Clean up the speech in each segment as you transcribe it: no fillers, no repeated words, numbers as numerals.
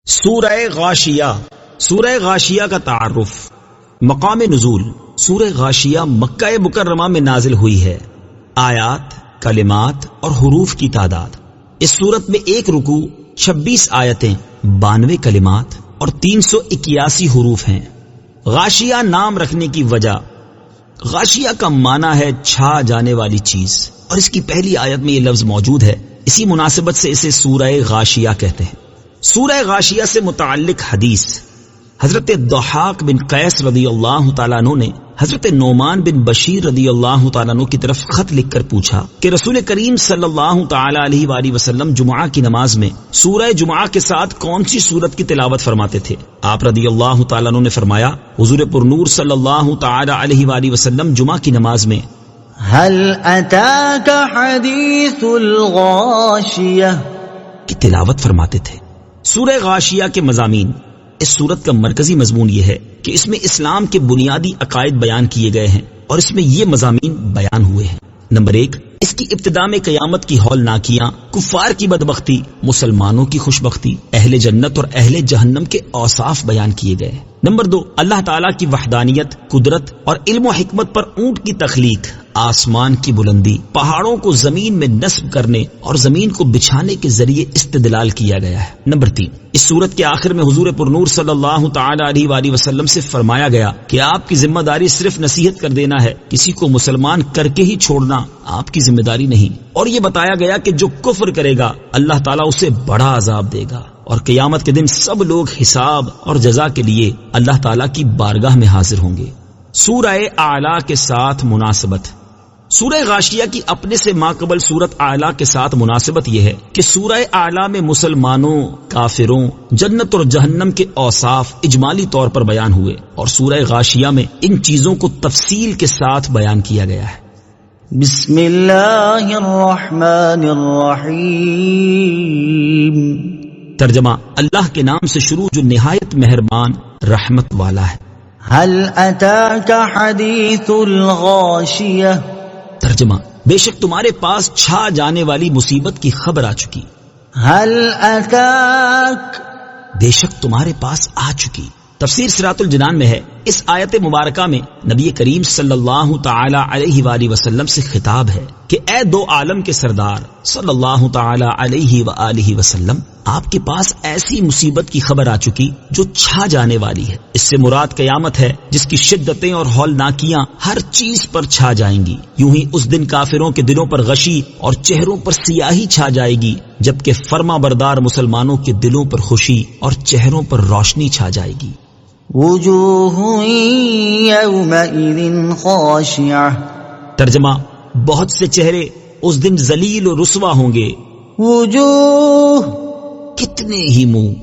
سورہ غاشیہ۔ سورہ غاشیہ کا تعارف۔ مقام نزول۔ سورہ غاشیہ مکہ مکرمہ میں نازل ہوئی ہے۔ آیات، کلمات اور حروف کی تعداد۔ اس سورت میں 1 رکوع، 26 آیتیں، 92 کلمات اور 381 حروف ہیں۔ غاشیہ نام رکھنے کی وجہ، غاشیہ کا معنی ہے چھا جانے والی چیز، اور اس کی پہلی آیت میں یہ لفظ موجود ہے، اسی مناسبت سے اسے سورہ غاشیہ کہتے ہیں۔ سورہ غاشیہ سے متعلق حدیث۔ حضرت ضحاک بن قیس رضی اللہ تعالیٰ عنہ نے حضرت نعمان بن بشیر رضی اللہ تعالیٰ عنہ کی طرف خط لکھ کر پوچھا کہ رسول کریم صلی اللہ تعالیٰ علیہ وآلہ وسلم جمعہ کی نماز میں سورہ جمعہ کے ساتھ کون سی سورت کی تلاوت فرماتے تھے؟ آپ رضی اللہ تعالیٰ عنہ نے فرمایا، حضور پرنور صلی اللہ تعالیٰ علیہ وآلہ وسلم جمعہ کی نماز میں هل اتاک حدیث الغاشیہ کی تلاوت فرماتے تھے۔ سورہ غاشیہ کے مضامین۔ اس سورت کا مرکزی مضمون یہ ہے کہ اس میں اسلام کے بنیادی عقائد بیان کیے گئے ہیں، اور اس میں یہ مضامین بیان ہوئے ہیں۔ نمبر 1، اس کی ابتدا میں قیامت کی ہولناکیاں، کفار کی بدبختی، مسلمانوں کی خوشبختی، اہل جنت اور اہل جہنم کے اوصاف بیان کیے گئے۔ نمبر 2، اللہ تعالیٰ کی وحدانیت، قدرت اور علم و حکمت پر اونٹ کی تخلیق، آسمان کی بلندی، پہاڑوں کو زمین میں نصب کرنے اور زمین کو بچھانے کے ذریعے استدلال کیا گیا ہے۔ نمبر 3، اس سورت کے آخر میں حضور پرنور صلی اللہ تعالی علیہ وآلہ وسلم سے فرمایا گیا کہ آپ کی ذمہ داری صرف نصیحت کر دینا ہے، کسی کو مسلمان کر کے ہی چھوڑنا آپ کی ذمہ داری نہیں، اور یہ بتایا گیا کہ جو کفر کرے گا اللہ تعالیٰ اسے بڑا عذاب دے گا، اور قیامت کے دن سب لوگ حساب اور جزا کے لیے اللہ تعالیٰ کی بارگاہ میں حاضر ہوں گے۔ سورہ اعلیٰ کے ساتھ مناسبت۔ سورہ غاشیہ کی اپنے سے ماقبل سورت اعلیٰ کے ساتھ مناسبت یہ ہے کہ سورہ اعلیٰ میں مسلمانوں، کافروں، جنت اور جہنم کے اوصاف اجمالی طور پر بیان ہوئے، اور سورہ غاشیہ میں ان چیزوں کو تفصیل کے ساتھ بیان کیا گیا ہے۔ بسم اللہ الرحمن الرحیم۔ ترجمہ، اللہ کے نام سے شروع جو نہایت مہربان رحمت والا ہے۔ هل اتاک حدیث الغاشیہ۔ ترجمہ، بے شک تمہارے پاس چھا جانے والی مصیبت کی خبر آ چکی۔ هل اتاک، بے شک تمہارے پاس آ چکی۔ تفسیر صراط الجنان میں ہے، اس آیت مبارکہ میں نبی کریم صلی اللہ تعالی علیہ وآلہ وسلم سے خطاب ہے کہ اے دو عالم کے سردار صلی اللہ تعالی علیہ وآلہ وسلم، آپ کے پاس ایسی مصیبت کی خبر آ چکی جو چھا جانے والی ہے۔ اس سے مراد قیامت ہے، جس کی شدتیں اور ہولناکیاں ہر چیز پر چھا جائیں گی۔ یوں ہی اس دن کافروں کے دلوں پر غشی اور چہروں پر سیاہی چھا جائے گی، جبکہ فرما بردار مسلمانوں کے دلوں پر خوشی اور چہروں پر روشنی چھا جائے گی۔ وجوہ یومئذ خاشعہ۔ ترجمہ، بہت سے چہرے اس دن ذلیل و رسوا ہوں گے۔ وجوہ، کتنے ہی منہ۔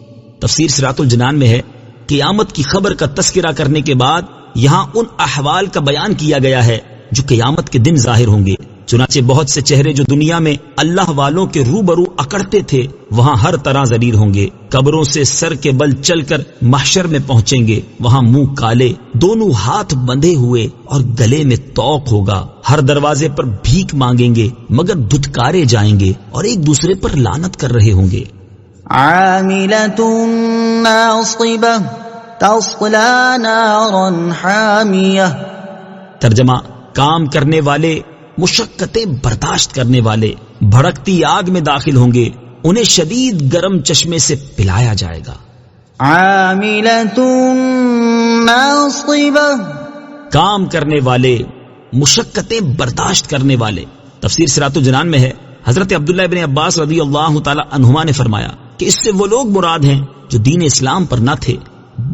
تفسیر صراط الجنان میں ہے، قیامت کی خبر کا تذکرہ کرنے کے بعد یہاں ان احوال کا بیان کیا گیا ہے جو قیامت کے دن ظاہر ہوں گے۔ چنانچہ بہت سے چہرے جو دنیا میں اللہ والوں کے روبرو اکڑتے تھے، وہاں ہر طرح ذلیل ہوں گے۔ قبروں سے سر کے بل چل کر محشر میں پہنچیں گے، وہاں منہ کالے، دونوں ہاتھ بندھے ہوئے اور گلے میں طوق ہوگا۔ ہر دروازے پر بھیک مانگیں گے مگر دھتکارے جائیں گے، اور ایک دوسرے پر لعنت کر رہے ہوں گے۔ عاملۃ ناصبہ تصلی نارا حامیہ۔ ترجمہ، کام کرنے والے، مشقتیں برداشت کرنے والے بھڑکتی آگ میں داخل ہوں گے، انہیں شدید گرم چشمے سے پلایا جائے گا۔ عاملۃ ناصبہ، کام کرنے والے، مشقتیں برداشت کرنے والے۔ تفسیر صراط الجنان میں ہے، حضرت عبداللہ ابن عباس رضی اللہ تعالی عنہما نے فرمایا کہ اس سے وہ لوگ مراد ہیں جو دین اسلام پر نہ تھے،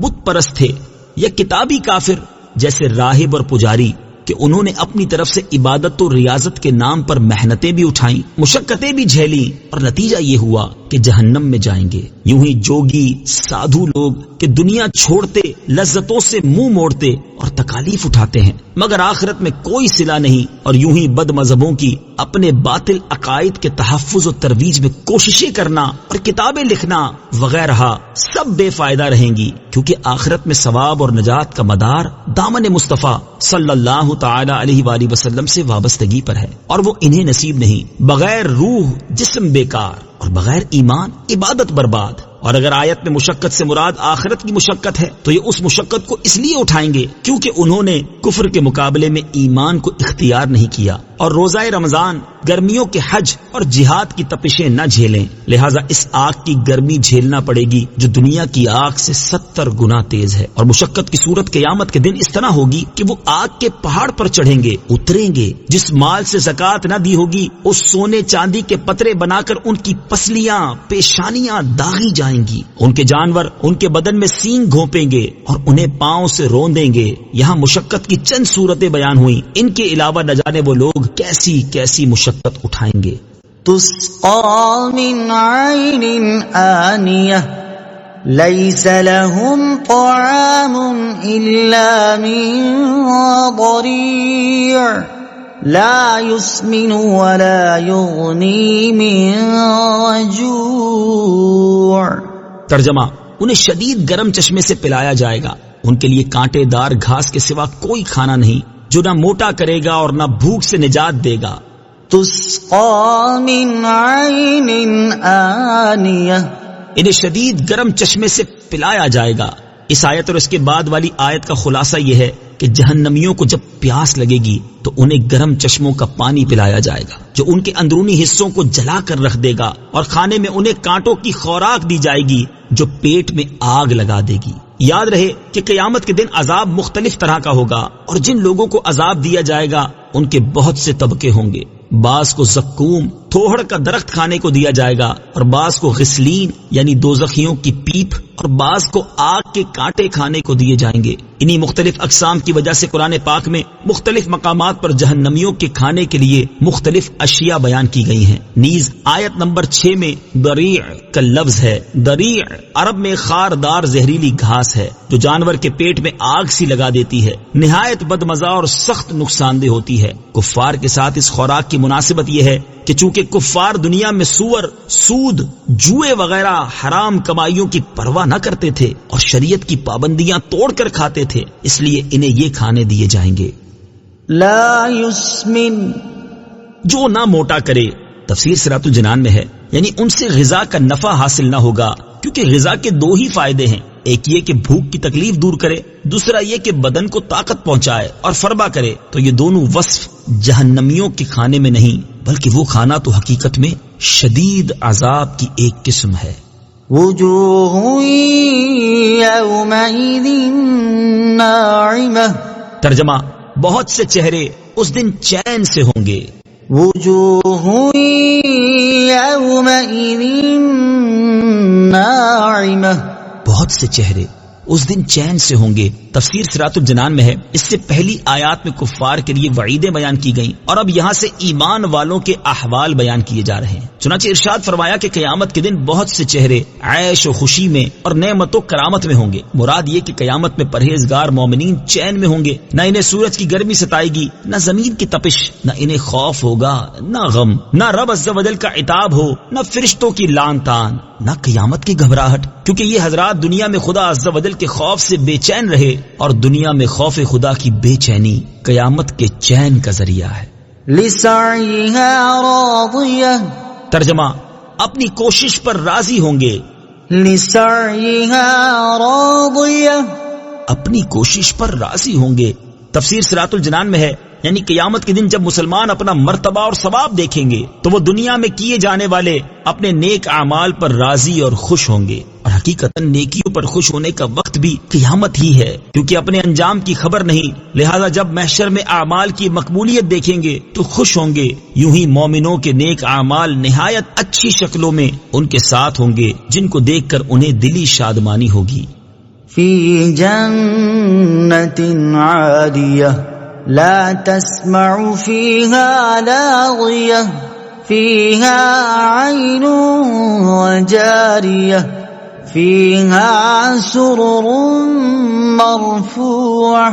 بت پرست تھے، یا کتابی کافر جیسے راہب اور پجاری، کہ انہوں نے اپنی طرف سے عبادت و ریاضت کے نام پر محنتیں بھی اٹھائیں، مشقتیں بھی جھیلیں، اور نتیجہ یہ ہوا کہ جہنم میں جائیں گے۔ یوں ہی جوگی، سادھو لوگ کہ دنیا چھوڑتے، لذتوں سے منہ موڑتے اور تکالیف اٹھاتے ہیں، مگر آخرت میں کوئی صلہ نہیں، اور یوں ہی بد مذہبوں کی اپنے باطل عقائد کے تحفظ و ترویج میں کوششیں کرنا اور کتابیں لکھنا وغیرہ سب بے فائدہ رہیں گی، کیونکہ آخرت میں ثواب اور نجات کا مدار دامن مصطفیٰ صلی اللہ تعالی علیہ وآلہ وسلم سے وابستگی پر ہے، اور وہ انہیں نصیب نہیں۔ بغیر روح جسم بیکار، اور بغیر ایمان عبادت برباد، اور اگر آیت میں مشقت سے مراد آخرت کی مشقت ہے تو یہ اس مشقت کو اس لیے اٹھائیں گے کیونکہ انہوں نے کفر کے مقابلے میں ایمان کو اختیار نہیں کیا اور روزہ رمضان، گرمیوں کے حج اور جہاد کی تپشیں نہ جھیلیں، لہٰذا اس آگ کی گرمی جھیلنا پڑے گی جو دنیا کی آگ سے 70 گنا تیز ہے۔ اور مشقت کی صورت قیامت کے دن اس طرح ہوگی کہ وہ آگ کے پہاڑ پر چڑھیں گے، اتریں گے، جس مال سے زکوٰۃ نہ دی ہوگی اس سونے چاندی کے پترے بنا کر ان کی پسلیاں، پیشانیاں داغی جائیں گی، ان کے جانور ان کے بدن میں سینگ گھونپیں گے اور انہیں پاؤں سے روندیں گے۔ یہاں مشقت کی چند صورتیں بیان ہوئیں، ان کے علاوہ نہ جانے وہ لوگ کیسی کیسی مشقت اٹھائیں گے۔ تسقى من عين آنية ليس لهم طعام إلا من ضريع لا يسمن ولا يغني من جوع۔ ترجمہ، انہیں شدید گرم چشمے سے پلایا جائے گا، ان کے لیے کانٹے دار گھاس کے سوا کوئی کھانا نہیں جو نہ موٹا کرے گا اور نہ بھوک سے نجات دے گا۔ تسقى من عين آنية، انہیں شدید گرم چشمے سے پلایا جائے گا۔ اس آیت اور اس کے بعد والی آیت کا خلاصہ یہ ہے کہ جہنمیوں کو جب پیاس لگے گی تو انہیں گرم چشموں کا پانی پلایا جائے گا جو ان کے اندرونی حصوں کو جلا کر رکھ دے گا، اور کھانے میں انہیں کانٹوں کی خوراک دی جائے گی جو پیٹ میں آگ لگا دے گی۔ یاد رہے کہ قیامت کے دن عذاب مختلف طرح کا ہوگا، اور جن لوگوں کو عذاب دیا جائے گا ان کے بہت سے طبقے ہوں گے۔ بعض کو زقوم، تھوہڑ کا درخت کھانے کو دیا جائے گا، اور بعض کو غسلین یعنی دوزخیوں کی پیپ، اور بعض کو آگ کے کانٹے کھانے کو دیے جائیں گے۔ انہی مختلف اقسام کی وجہ سے قرآن پاک میں مختلف مقامات پر جہنمیوں کے کھانے کے لیے مختلف اشیاء بیان کی گئی ہیں۔ نیز آیت نمبر 6 میں دریع کا لفظ ہے۔ دریع عرب میں خاردار زہریلی گھاس ہے جو جانور کے پیٹ میں آگ سی لگا دیتی ہے، نہایت بدمزہ اور سخت نقصان دہ ہوتی ہے۔ کفار کے ساتھ اس خوراک کی مناسبت یہ ہے کہ چونکہ کفار دنیا میں سور، سود، جوئے وغیرہ حرام کمائیوں کی پرواہ نہ کرتے تھے اور شریعت کی پابندیاں توڑ کر کھاتے تھے، اس لیے انہیں یہ کھانے دیے جائیں گے۔ لا يسمن، جو نہ موٹا کرے، تفسیر صراط الجنان میں ہے، یعنی ان سے غذا کا نفع حاصل نہ ہوگا، کیونکہ غذا کے دو ہی فائدے ہیں، ایک یہ کہ بھوک کی تکلیف دور کرے، دوسرا یہ کہ بدن کو طاقت پہنچائے اور فربا کرے۔ تو یہ دونوں وصف جہنمیوں کے کھانے میں نہیں، بلکہ وہ کھانا تو حقیقت میں شدید عذاب کی ایک قسم ہے۔ وجوه يومئذ ناعمة، ترجمہ، بہت سے چہرے اس دن چین سے ہوں گے۔ وجوه يومئذ ناعمة، بہت سے چہرے اس دن چین سے ہوں گے۔ تفسیر صراط الجنان میں ہے، اس سے پہلی آیات میں کفار کے لیے وعیدیں بیان کی گئیں، اور اب یہاں سے ایمان والوں کے احوال بیان کیے جا رہے ہیں۔ چنانچہ ارشاد فرمایا کہ قیامت کے دن بہت سے چہرے عیش و خوشی میں اور نعمت و کرامت میں ہوں گے۔ مراد یہ کہ قیامت میں پرہیزگار مومنین چین میں ہوں گے، نہ انہیں سورج کی گرمی ستائے گی، نہ زمین کی تپش، نہ انہیں خوف ہوگا، نہ غم، نہ رب عز و جل کا عتاب ہو، نہ فرشتوں کی لان تان، نہ قیامت کی گھبراہٹ، کیونکہ یہ حضرات دنیا میں خدا عز و جل کے خوف سے بے چین رہے، اور دنیا میں خوف خدا کی بے چینی قیامت کے چین کا ذریعہ ہے۔ لسعيها راضية، ترجمہ، اپنی کوشش پر راضی ہوں گے۔ لسعيها راضية، اپنی کوشش پر راضی ہوں گے۔ تفسیر صراط الجنان میں ہے، یعنی قیامت کے دن جب مسلمان اپنا مرتبہ اور ثواب دیکھیں گے تو وہ دنیا میں کیے جانے والے اپنے نیک اعمال پر راضی اور خوش ہوں گے، اور حقیقت نیکیوں پر خوش ہونے کا وقت بھی قیامت ہی ہے، کیونکہ اپنے انجام کی خبر نہیں، لہذا جب محشر میں اعمال کی مقبولیت دیکھیں گے تو خوش ہوں گے۔ یوں ہی مومنوں کے نیک اعمال نہایت اچھی شکلوں میں ان کے ساتھ ہوں گے، جن کو دیکھ کر انہیں دلی شادمانی ہوگی۔ في جنة عالية لا تسمع فيها لاغية فيها عين جارية فيها سرر مرفوعة۔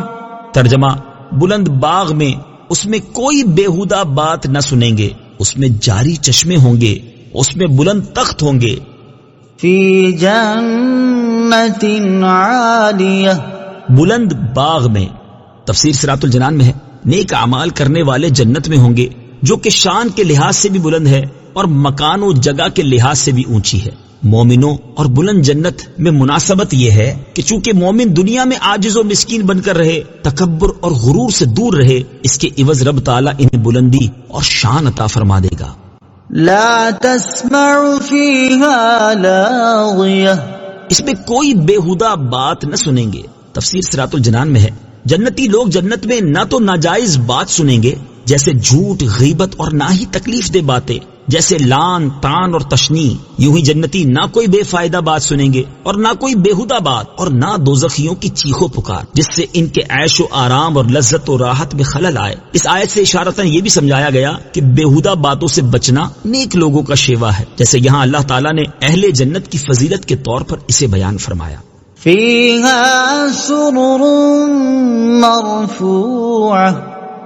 ترجمہ، بلند باغ میں اس میں کوئی بےہودہ بات نہ سنیں گے، اس میں جاری چشمے ہوں گے، اس میں بلند تخت ہوں گے۔ في جنة عالية، بلند باغ میں۔ تفسیر صراط الجنان میں ہے، نیک اعمال کرنے والے جنت میں ہوں گے جو کہ شان کے لحاظ سے بھی بلند ہے اور مکان و جگہ کے لحاظ سے بھی اونچی ہے۔ مومنوں اور بلند جنت میں مناسبت یہ ہے کہ چونکہ مومن دنیا میں عاجز و مسکین بن کر رہے، تکبر اور غرور سے دور رہے، اس کے عوض رب تعالیٰ انہیں بلندی اور شان عطا فرما دے گا۔ لا تسمع فيها لاغية، اس میں کوئی بےہودہ بات نہ سنیں گے۔ تفسیر صراط الجنان میں ہے، جنتی لوگ جنت میں نہ تو ناجائز بات سنیں گے جیسے جھوٹ، غیبت، اور نہ ہی تکلیف دہ باتیں جیسے لان، تان اور تشنی۔ یوں ہی جنتی نہ کوئی بے فائدہ بات سنیں گے اور نہ کوئی بےہودہ بات، اور نہ دوزخیوں کی چیخو پکار جس سے ان کے عیش و آرام اور لذت و راحت میں خلل آئے۔ اس آیت سے اشارتاً یہ بھی سمجھایا گیا کہ بےہودہ باتوں سے بچنا نیک لوگوں کا شیوا ہے، جیسے یہاں اللہ تعالیٰ نے اہل جنت کی فضیلت کے طور پر اسے بیان فرمایا۔ فيها سرر مرفوعة،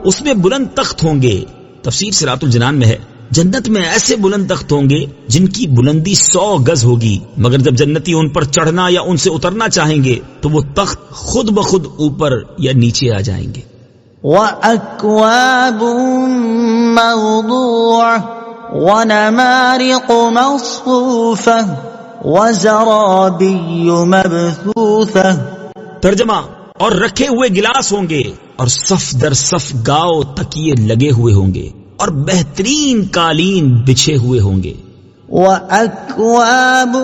اس میں بلند تخت ہوں گے۔ تفسیر صراط الجنان میں ہے، جنت میں ایسے بلند تخت ہوں گے جن کی بلندی 100 گز ہوگی، مگر جب جنتی ان پر چڑھنا یا ان سے اترنا چاہیں گے تو وہ تخت خود بخود اوپر یا نیچے آ جائیں گے۔ وأكواب موضوعة ونمارق مصفوفة وزرابي مبثوثة، ترجمہ، اور رکھے ہوئے گلاس ہوں گے اور صف در صف گاؤ تکیے لگے ہوئے ہوں گے اور بہترین قالین بچھے ہوئے ہوں گے۔ وأكواب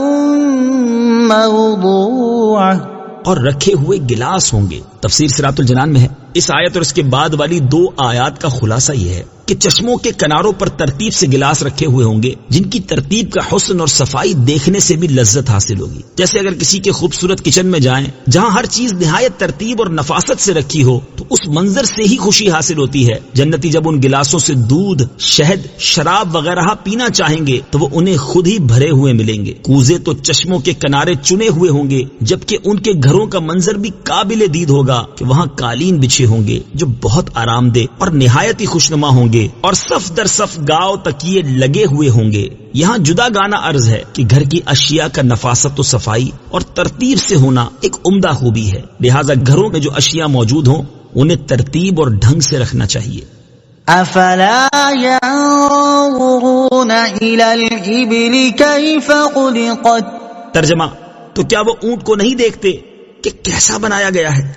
موضوعة، اور رکھے ہوئے گلاس ہوں گے۔ تفسیر صراط الجنان میں ہے، اس آیت اور اس کے بعد والی 2 آیات کا خلاصہ یہ ہے کہ چشموں کے کناروں پر ترتیب سے گلاس رکھے ہوئے ہوں گے جن کی ترتیب کا حسن اور صفائی دیکھنے سے بھی لذت حاصل ہوگی۔ جیسے اگر کسی کے خوبصورت کچن میں جائیں جہاں ہر چیز نہایت ترتیب اور نفاست سے رکھی ہو تو اس منظر سے ہی خوشی حاصل ہوتی ہے۔ جنتی جب ان گلاسوں سے دودھ، شہد، شراب وغیرہ پینا چاہیں گے تو وہ انہیں خود ہی بھرے ہوئے ملیں گے۔ کوزے تو چشموں کے کنارے چنے ہوئے ہوں گے، جبکہ ان کے گھروں کا منظر بھی قابل دید ہوگا کہ وہاں قالین بچھے ہوں گے جو بہت آرام دہ اور نہایت ہی خوشنما ہوں گے، اور صف در صف گاؤ تکیے لگے ہوئے ہوں گے۔ یہاں جدا گانا عرض ہے کہ گھر کی اشیاء کا نفاست و صفائی اور ترتیب سے ہونا ایک عمدہ خوبی ہے، لہٰذا گھروں میں جو اشیاء موجود ہوں انہیں ترتیب اور ڈھنگ سے رکھنا چاہیے۔ افلا ينظرون الى الابل كيف خلقت، ترجمہ، تو کیا وہ اونٹ کو نہیں دیکھتے کہ کیسا بنایا گیا ہے؟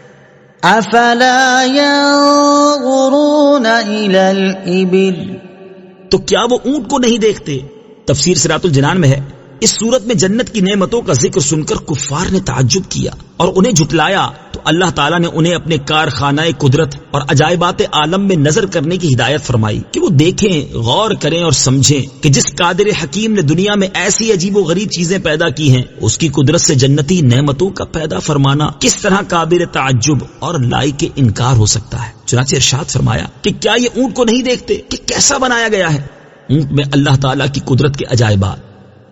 افلا ينظرون الى الابل، تو کیا وہ اونٹ کو نہیں دیکھتے؟ تفسیر صراط الجنان میں ہے، اس صورت میں جنت کی نعمتوں کا ذکر سن کر کفار نے تعجب کیا اور انہیں جھٹلایا تو اللہ تعالیٰ نے انہیں اپنے کارخانہ قدرت اور عجائبات عالم میں نظر کرنے کی ہدایت فرمائی کہ وہ دیکھیں، غور کریں اور سمجھیں کہ جس قادر حکیم نے دنیا میں ایسی عجیب و غریب چیزیں پیدا کی ہیں، اس کی قدرت سے جنتی نعمتوں کا پیدا فرمانا کس طرح قابل تعجب اور لائق انکار ہو سکتا ہے۔ چنانچہ ارشاد فرمایا کہ کیا یہ اونٹ کو نہیں دیکھتے کہ کیسا بنایا گیا ہے؟ اونٹ میں اللہ تعالیٰ کی قدرت کے عجائبات۔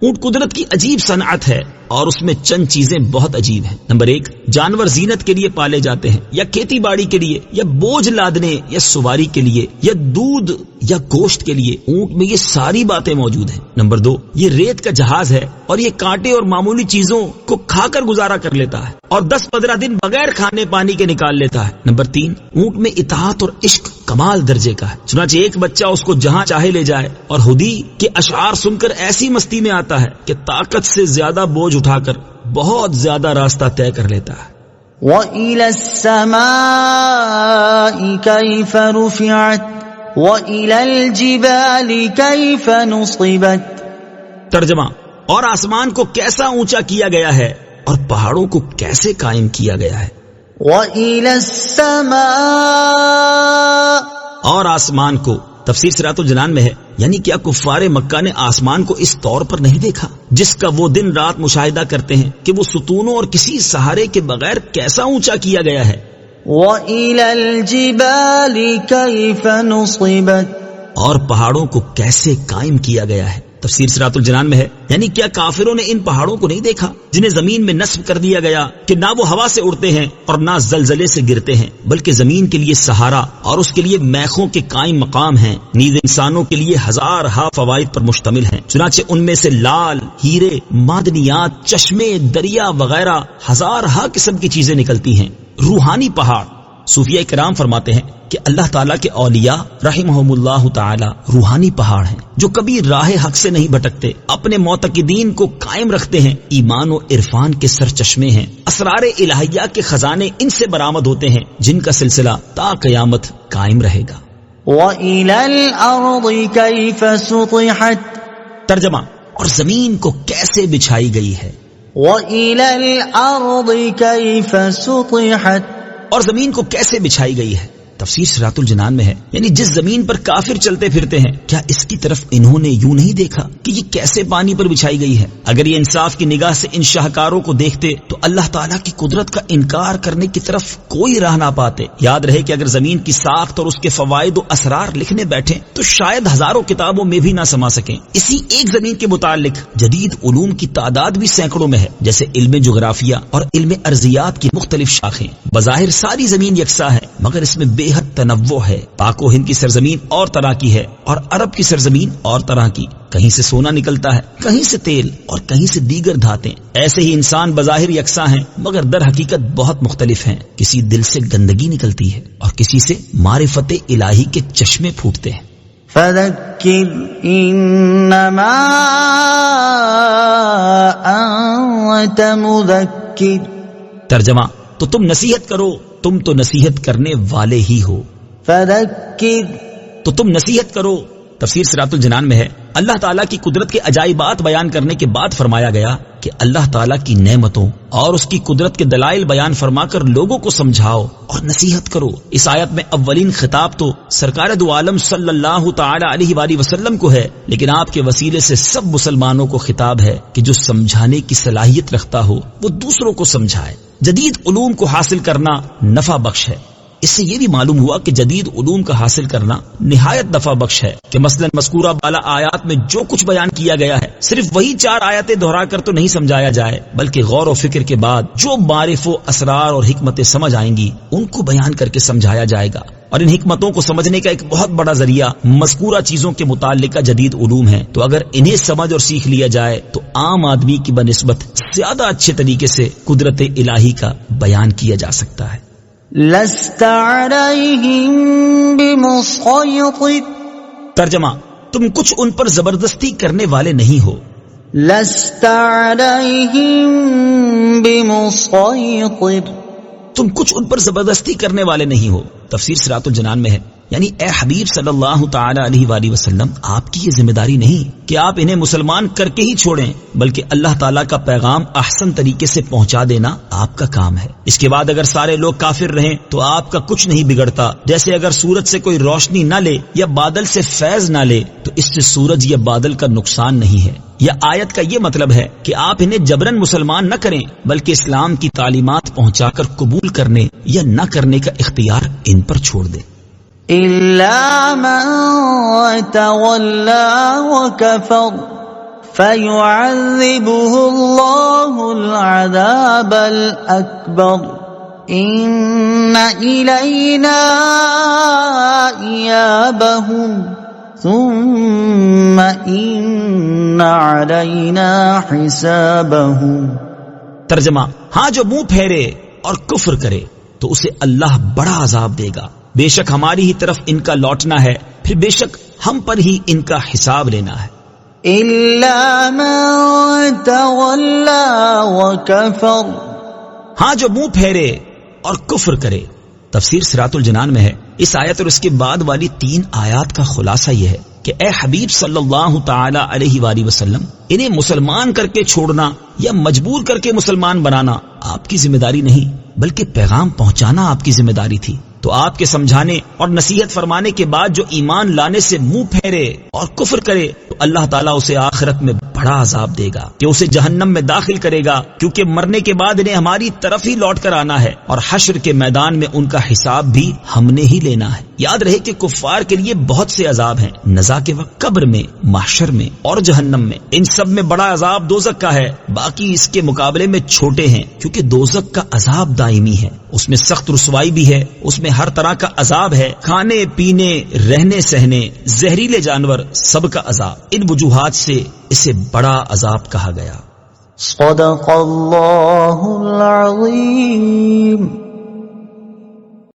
اونٹ قدرت کی عجیب صنعت ہے اور اس میں چند چیزیں بہت عجیب ہیں۔ نمبر 1، جانور زینت کے لیے پالے جاتے ہیں، یا کھیتی باڑی کے لیے، یا بوجھ لادنے یا سواری کے لیے، یا دودھ یا گوشت کے لیے۔ اونٹ میں یہ ساری باتیں موجود ہیں۔ نمبر 2، یہ ریت کا جہاز ہے اور یہ کانٹے اور معمولی چیزوں کو کھا کر گزارا کر لیتا ہے اور 10-15 دن بغیر کھانے پانی کے نکال لیتا ہے۔ نمبر 3، اونٹ میں اطاعت اور عشق کمال درجے کا ہے، چنانچہ ایک بچہ اس کو جہاں چاہے لے جائے اور ہدی کے اشعار سن کر ایسی مستی میں آتا ہے کہ طاقت سے زیادہ بوجھ اٹھا کر بہت زیادہ راستہ طے کر لیتا ہے۔ وَإِلَى السَّمَاءِ كَيْفَ رُفِعَتْ وَإِلَى الْجِبَالِ كَيْفَ نُصِبَتْ، ترجمہ، اور آسمان کو کیسا اونچا کیا گیا ہے اور پہاڑوں کو کیسے قائم کیا گیا ہے۔ وَإِلَى السَّمَاءِ، اور آسمان کو، تفسیر صراط الجنان میں ہے، یعنی کیا کفار مکہ نے آسمان کو اس طور پر نہیں دیکھا جس کا وہ دن رات مشاہدہ کرتے ہیں کہ وہ ستونوں اور کسی سہارے کے بغیر کیسا اونچا کیا گیا ہے۔ وَإِلَى الْجِبَالِ كَيْفَ نُصِبَتْ، اور پہاڑوں کو کیسے قائم کیا گیا ہے۔ تفسیر صراط الجنان میں ہے، یعنی کیا کافروں نے ان پہاڑوں کو نہیں دیکھا جنہیں زمین میں نصب کر دیا گیا کہ نہ وہ ہوا سے اڑتے ہیں اور نہ زلزلے سے گرتے ہیں، بلکہ زمین کے لیے سہارا اور اس کے لیے میخوں کے قائم مقام ہیں، نیز انسانوں کے لیے ہزارہا فوائد پر مشتمل ہیں۔ چنانچہ ان میں سے لال، ہیرے، معدنیات، چشمے، دریا وغیرہ ہزارہا قسم کی چیزیں نکلتی ہیں۔ روحانی پہاڑ صوفیہ کرام فرماتے ہیں کہ اللہ تعالیٰ کے اولیاء رحمہم اللہ تعالی روحانی پہاڑ ہیں جو کبھی راہ حق سے نہیں بھٹکتے، اپنے معتقدین کو قائم رکھتے ہیں، ایمان و عرفان کے سرچشمے ہیں، اسرار الہیہ کے خزانے ان سے برآمد ہوتے ہیں جن کا سلسلہ تا قیامت قائم رہے گا۔ وَإِلَى الْأَرْضِ كَيْفَ سُطِحَتْ، ترجمہ، اور زمین کو کیسے بچھائی گئی ہے۔ وَإِلَى الْأَرْضِ كَيْفَ سُطِحَتْ، اور زمین کو کیسے بچھائی گئی ہے۔ تفسیر صراط الجنان میں ہے، یعنی جس زمین پر کافر چلتے پھرتے ہیں، کیا اس کی طرف انہوں نے یوں نہیں دیکھا کہ یہ کیسے پانی پر بچھائی گئی ہے؟ اگر یہ انصاف کی نگاہ سے ان شاہکاروں کو دیکھتے تو اللہ تعالیٰ کی قدرت کا انکار کرنے کی طرف کوئی راہ نہ پاتے۔ یاد رہے کہ اگر زمین کی ساخت اور اس کے فوائد و اسرار لکھنے بیٹھیں تو شاید ہزاروں کتابوں میں بھی نہ سما سکیں۔ اسی ایک زمین کے متعلق جدید علوم کی تعداد بھی سینکڑوں میں ہے، جیسے علم جغرافیہ اور علم ارضیات کی مختلف شاخیں۔ بظاہر ساری زمین یکساں ہے، مگر اس میں بے حد تنوع ہے۔ پاک و ہند کی سرزمین اور طرح کی ہے اور عرب کی سرزمین اور طرح کی، کہیں سے سونا نکلتا ہے، کہیں سے تیل اور کہیں سے دیگر دھاتیں۔ ایسے ہی انسان بظاہر یکساں ہیں مگر در حقیقت بہت مختلف ہیں۔ کسی دل سے گندگی نکلتی ہے اور کسی سے معرفت الہی کے چشمے پھوٹتے ہیں۔ فَذَكِّرْ إِنَّمَا أَنْتَ مُذَكِّرٌ، ترجمہ، تو تم نصیحت کرو، تم تو نصیحت کرنے والے ہی ہو۔ فَذَكِّرْ، تو تم نصیحت کرو۔ تفسیر صراط الجنان میں ہے، اللہ تعالیٰ کی قدرت کے عجائبات بیان کرنے کے بعد فرمایا گیا کہ اللہ تعالیٰ کی نعمتوں اور اس کی قدرت کے دلائل بیان فرما کر لوگوں کو سمجھاؤ اور نصیحت کرو۔ اس آیت میں اولین خطاب تو سرکار دو عالم صلی اللہ تعالی علیہ وآلہ وسلم کو ہے، لیکن آپ کے وسیلے سے سب مسلمانوں کو خطاب ہے کہ جو سمجھانے کی صلاحیت رکھتا ہو وہ دوسروں کو سمجھائے۔ جدید علوم کو حاصل کرنا نفع بخش ہے۔ اس سے یہ بھی معلوم ہوا کہ جدید علوم کا حاصل کرنا نہایت نفع بخش ہے کہ مثلا مذکورہ بالا آیات میں جو کچھ بیان کیا گیا ہے صرف وہی 4 آیتیں دہرا کر تو نہیں سمجھایا جائے، بلکہ غور و فکر کے بعد جو معرف و اسرار اور حکمتیں سمجھ آئیں گی ان کو بیان کر کے سمجھایا جائے گا۔ اور ان حکمتوں کو سمجھنے کا ایک بہت بڑا ذریعہ مذکورہ چیزوں کے متعلقہ جدید علوم ہے، تو اگر انہیں سمجھ اور سیکھ لیا جائے تو عام آدمی کی بنسبت زیادہ اچھے طریقے سے قدرت الہی کا بیان کیا جا سکتا ہے۔ لست علیہم بمسیطر، ترجمہ، تم کچھ ان پر زبردستی کرنے والے نہیں ہو۔ لست علیہم بمسیطر، تم کچھ ان پر زبردستی کرنے والے نہیں ہو۔ تفسیر صراط الجنان میں ہے، یعنی اے حبیب صلی اللہ تعالی علیہ وآلہ وسلم، آپ کی یہ ذمہ داری نہیں کہ آپ انہیں مسلمان کر کے ہی چھوڑیں، بلکہ اللہ تعالیٰ کا پیغام احسن طریقے سے پہنچا دینا آپ کا کام ہے۔ اس کے بعد اگر سارے لوگ کافر رہیں تو آپ کا کچھ نہیں بگڑتا۔ جیسے اگر سورج سے کوئی روشنی نہ لے یا بادل سے فیض نہ لے تو اس سے سورج یا بادل کا نقصان نہیں ہے۔ یا آیت کا یہ مطلب ہے کہ آپ انہیں جبرن مسلمان نہ کریں، بلکہ اسلام کی تعلیمات پہنچا کر قبول کرنے یا نہ کرنے کا اختیار ان پر چھوڑ دیں۔ إِلَّا مَن تَوَلَّى وَكَفَرَ فَيُعَذِّبُهُ اللَّهُ الْعَذَابَ الْأَكْبَرَ إِنَّ إِلَيْنَا إِيَابَهُمْ ثُمَّ إِنَّ عَلَيْنَا حِسَابَهُمْ۔ ترجمہ، ہاں جو منہ پھیرے اور کفر کرے تو اسے اللہ بڑا عذاب دے گا، بے شک ہماری ہی طرف ان کا لوٹنا ہے، پھر بے شک ہم پر ہی ان کا حساب لینا ہے۔ إِلَّا مَن تَوَلَّى وَكَفَرَ، ہاں جو منہ پھیرے اور کفر کرے۔ تفسیر صراط الجنان میں ہے، اس آیت اور اس کے بعد والی 3 آیات کا خلاصہ یہ ہے کہ اے حبیب صلی اللہ تعالی علیہ وآلہ وسلم، انہیں مسلمان کر کے چھوڑنا یا مجبور کر کے مسلمان بنانا آپ کی ذمہ داری نہیں، بلکہ پیغام پہنچانا آپ کی ذمہ داری تھی۔ تو آپ کے سمجھانے اور نصیحت فرمانے کے بعد جو ایمان لانے سے منہ پھیرے اور کفر کرے تو اللہ تعالیٰ اسے آخرت میں بڑا عذاب دے گا کہ اسے جہنم میں داخل کرے گا، کیونکہ مرنے کے بعد انہیں ہماری طرف ہی لوٹ کر آنا ہے اور حشر کے میدان میں ان کا حساب بھی ہم نے ہی لینا ہے۔ یاد رہے کہ کفار کے لیے بہت سے عذاب ہیں، نزا کے وقت، قبر میں، محشر میں اور جہنم میں۔ ان سب میں بڑا عذاب دوزخ کا ہے، باقی اس کے مقابلے میں چھوٹے ہیں، کیونکہ دوزخ کا عذاب دائمی ہے، اس میں سخت رسوائی بھی ہے، اس میں ہر طرح کا عذاب ہے، کھانے پینے، رہنے سہنے، زہریلے جانور، سب کا عذاب۔ ان وجوہات سے اسے بڑا عذاب کہا گیا۔ صدق اللہ العظیم۔